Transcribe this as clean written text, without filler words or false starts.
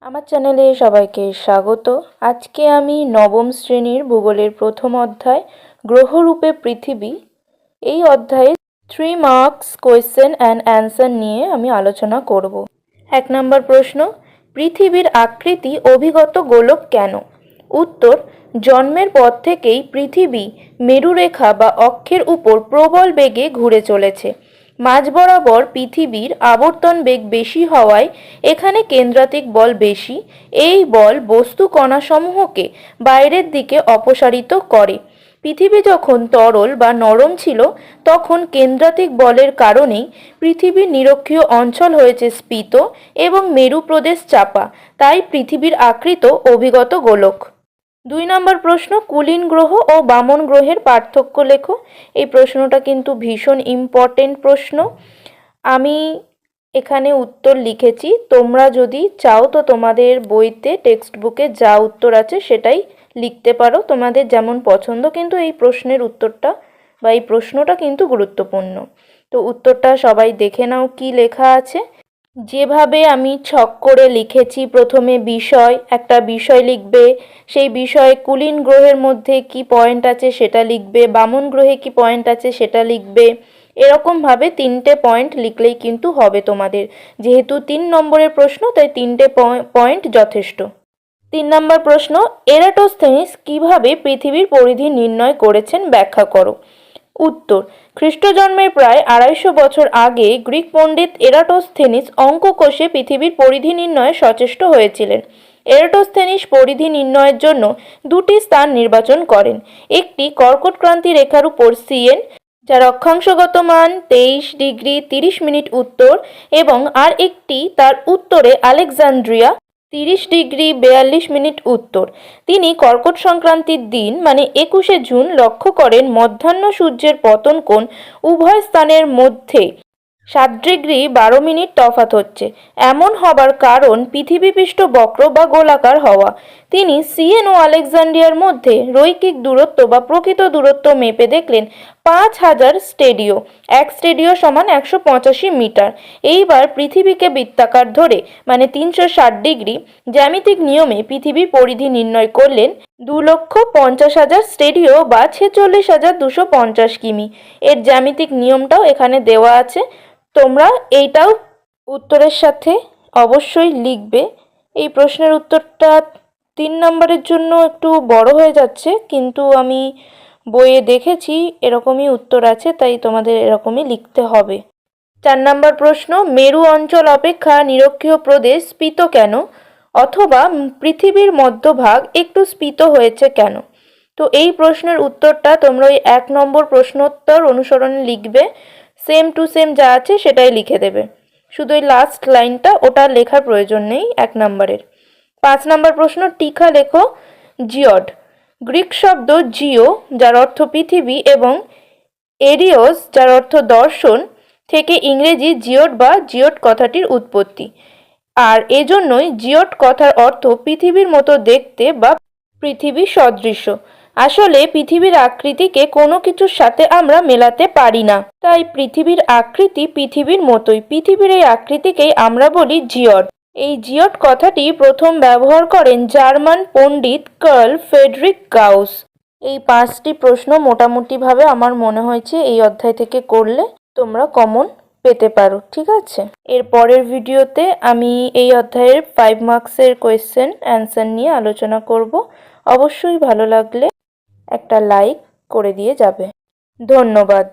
আমার চ্যানেলে সবাইকে স্বাগত। আজকে আমি নবম শ্রেণীর ভূগোলের প্রথম অধ্যায় গ্রহরূপে পৃথিবী এই অধ্যায়ে 3 মার্কস কোয়েশ্চেন অ্যান্ড অ্যান্সার নিয়ে আমি আলোচনা করব। 1 নম্বর প্রশ্ন, পৃথিবীর আকৃতি অভিগত গোলক কেন? উত্তর, জন্মের পর থেকেই পৃথিবী মেরুরেখা বা অক্ষের উপর প্রবল বেগে ঘুরে চলেছে। মাঝ বরাবর পৃথিবীর আবর্তন বেগ বেশি হওয়ায় এখানে কেন্দ্রাতিক বল বেশি। এই বল বস্তু কণাসমূহকে বাইরের দিকে অপসারিত করে। পৃথিবী যখন তরল বা নরম ছিল তখন কেন্দ্রাতিক বলের কারণেই পৃথিবীর নিরক্ষীয় অঞ্চল হয়েছে স্ফীত এবং মেরু প্রদেশ চাপা, তাই পৃথিবীর আকৃত অভিগত গোলক। 2 নম্বর প্রশ্ন, কুলীন গ্রহ ও বামন গ্রহের পার্থক্য লেখো। এই প্রশ্নটা কিন্তু ভীষণ ইম্পর্টেন্ট প্রশ্ন। আমি এখানে উত্তর লিখেছি, তোমরা যদি চাও তো তোমাদের বইতে টেক্সট বুকে যা উত্তর আছে সেটাই লিখতে পারো, তোমাদের যেমন পছন্দ, কিন্তু এই প্রশ্নের উত্তরটা বা এই প্রশ্নটা কিন্তু গুরুত্বপূর্ণ। তো উত্তরটা সবাই দেখে নাও কি লেখা আছে। যেভাবে আমি ছক করে লিখেছি, প্রথমে একটা বিষয় লিখবে, সেই বিষয়ে কুলীন গ্রহের মধ্যে কি পয়েন্ট আছে সেটা লিখবে, বামন গ্রহে কি পয়েন্ট আছে সেটা লিখবে। এরকমভাবে 3টে পয়েন্ট লিখলেই কিন্তু হবে তোমাদের। যেহেতু 3 নম্বরের প্রশ্ন তাই 3টে পয়েন্ট যথেষ্ট। 3 নম্বর প্রশ্ন, এরাটোস্থেনিস কিভাবে পৃথিবীর পরিধি নির্ণয় করেছেন ব্যাখ্যা করো। উত্তর, খ্রিস্টজন্মের প্রায় 250 বছর আগে গ্রিক পণ্ডিত এরাটোস্থেনিস অঙ্ক কষে পৃথিবীর পরিধি নির্ণয়ে সচেষ্ট হয়েছিলেন। এরাটোস্থেনিস পরিধি নির্ণয়ের জন্য 2টি স্থান নির্বাচন করেন। একটি কর্কটক্রান্তি রেখার উপর সিএন, যার অক্ষাংশগত মান 23 ডিগ্রি 30 মিনিট উত্তর, এবং আর একটি তার উত্তরে আলেকজান্দ্রিয়া 30 ডিগ্রি 42 মিনিট উত্তর। তিনি কর্কট সংক্রান্তির দিন মানে 21শে জুন লক্ষ্য করেন মধ্যাহ্ন সূর্যের পতন কোণ উভয় স্থানের মধ্যে 7 ডিগ্রি 12 মিনিট তফাৎ হচ্ছে। এমন হবার কারণ পৃথিবীপৃষ্ঠ বক্র বা গোলাকার হওয়া। তিনি সিএন ও আলেকজান্দ্রিয়ার মধ্যে রৈখিক দূরত্ব বা প্রকৃত দূরত্ব মেপে দেখলেন 5000 স্টেডিও। 1 স্টেডিও সমান 185 মিটার। এইবার পৃথিবীকে বৃত্তাকার ধরে মানে 360 ডিগ্রি জ্যামিতিক নিয়মে পৃথিবীর পরিধি নির্ণয় করলেন 2,50,000 স্টেডিও বা 46,250 কিমি। এর জ্যামিতিক নিয়মটাও এখানে দেওয়া আছে, তোমরা এইটাও উত্তরের সাথে অবশ্যই লিখবে। এই প্রশ্নের উত্তরটা 3 নম্বরের জন্য একটু বড় হয়ে যাচ্ছে, কিন্তু আমি বইয়ে দেখেছি এরকমই উত্তর আছে, তাই তোমাদের এরকমই লিখতে হবে। 4 নম্বর প্রশ্ন, মেরু অঞ্চল অপেক্ষা নিরক্ষীয় প্রদেশ স্ফীত কেন, অথবা পৃথিবীর মধ্যভাগ একটু স্ফীত হয়েছে কেন? তো এই প্রশ্নের উত্তরটা তোমরা ওই 1 নম্বর প্রশ্নোত্তর অনুসরণে লিখবে। সেম টু সেম যা আছে সেটাই লিখে দেবে, শুধু ওই লাস্ট লাইনটা ওটা লেখার প্রয়োজন নেই 1 নম্বরের। 5 নম্বর প্রশ্ন, টিকা লেখো। জিওড, গ্রিক শব্দ জিও যার অর্থ পৃথিবী এবং এরিওস যার অর্থ দর্শন থেকে ইংরেজি জিওড বা জিওড কথাটির উৎপত্তি, আর এজন্যই জিওড কথার অর্থ পৃথিবীর মতো দেখতে বা পৃথিবী সদৃশ। আসলে পৃথিবীর আকৃতিকে কোনো কিছুর সাথে আমরা মেলাতে পারি না, তাই পৃথিবীর আকৃতি পৃথিবীর মতোই। পৃথিবীর এই আকৃতিকেই আমরা বলি জিওড। এই জিওড কথাটি প্রথম ব্যবহার করেন জার্মান পণ্ডিত কার্ল ফ্রেডরিক গাউস। এই 5টি প্রশ্ন মোটামুটিভাবে আমার মনে হয়েছে এই অধ্যায় থেকে করলে তোমরা কমন পেতে পারো, ঠিক আছে? এর পরের ভিডিওতে আমি এই অধ্যায়ের 5 মার্কসের কোয়েশ্চেন অ্যান্সার নিয়ে আলোচনা করব। অবশ্যই ভালো লাগলে একটা লাইক করে দিয়ে যাবে। ধন্যবাদ।